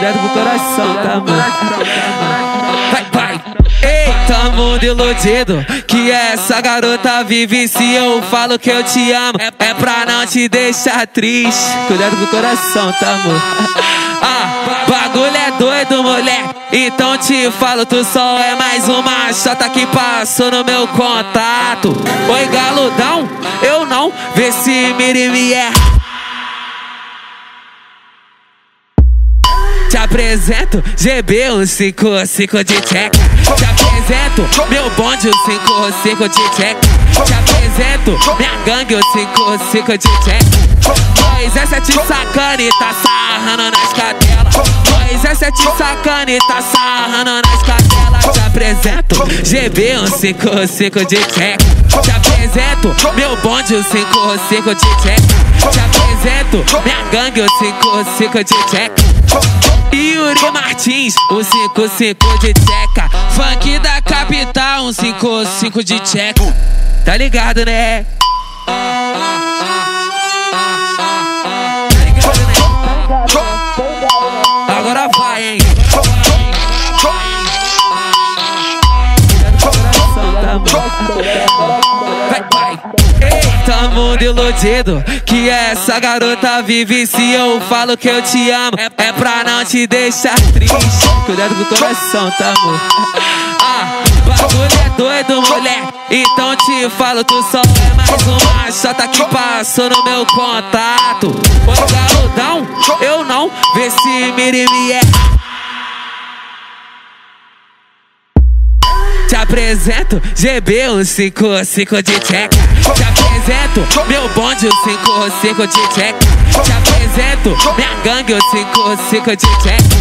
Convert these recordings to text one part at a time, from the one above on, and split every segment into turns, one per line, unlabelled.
Cuidado com o coração, tá, amor? Vai. Eita, mundo iludido, que essa garota vive. Se eu falo que eu te amo, é pra não te deixar triste. Cuidado com o coração, tá, amor? Bagulho é doido, mulher. Então te falo, tu só é mais uma chota que passou no meu contato. Oi, galudão, eu não, vê se me erra. Te apresento GB155 de tcheca. Te apresento meu bonde 155 de tcheca. Te apresento minha gangue 155 de tcheca. Nós é sete sacana e tá sarrando nas cadelas. Nós é sete sacana e tá sarrando nas cadelas. Te apresento GB155 de tcheca. Te apresento meu bonde 155 de tcheca. Te apresento minha gangue 155 de tcheca. Yuri Martins, 155 de tcheca. Funk da capital, 155 de tcheca. Tá ligado, né? Agora vai, hein? Vai. Eita, mundo iludido, que essa garota vive. Se eu falo que eu te amo, é pra não te deixar triste. Cuidado com o coração, tá, amor? Bagulho é doido, mulher. Então te falo, tu só é mais uma chota que passou no meu contato. Oi, galudão, eu não, vê se me erra. Te apresento GB155 de tcheca. Te apresento meu bonde 155 de tcheca. Te apresento minha gangue 155 de tcheca.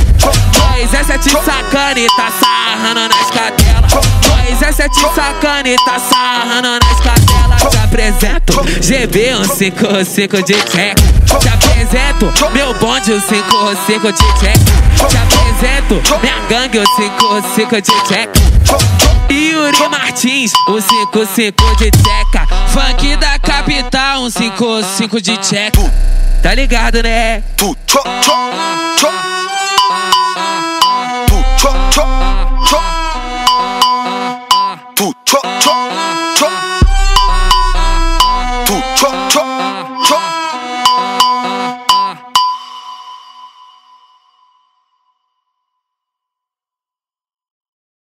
Nós é sete sacana e tá sarrando nas cadelas. Nós é sete sacana e tá sarrando nas cadelas. Te apresento GB155 de tcheca. Te apresento meu bonde 155 de tcheca. Te apresento minha gangue 155 de tcheca. Yuri Martins, 155 de tcheca. Funk da capital, 155 de tcheca. Tá ligado, né?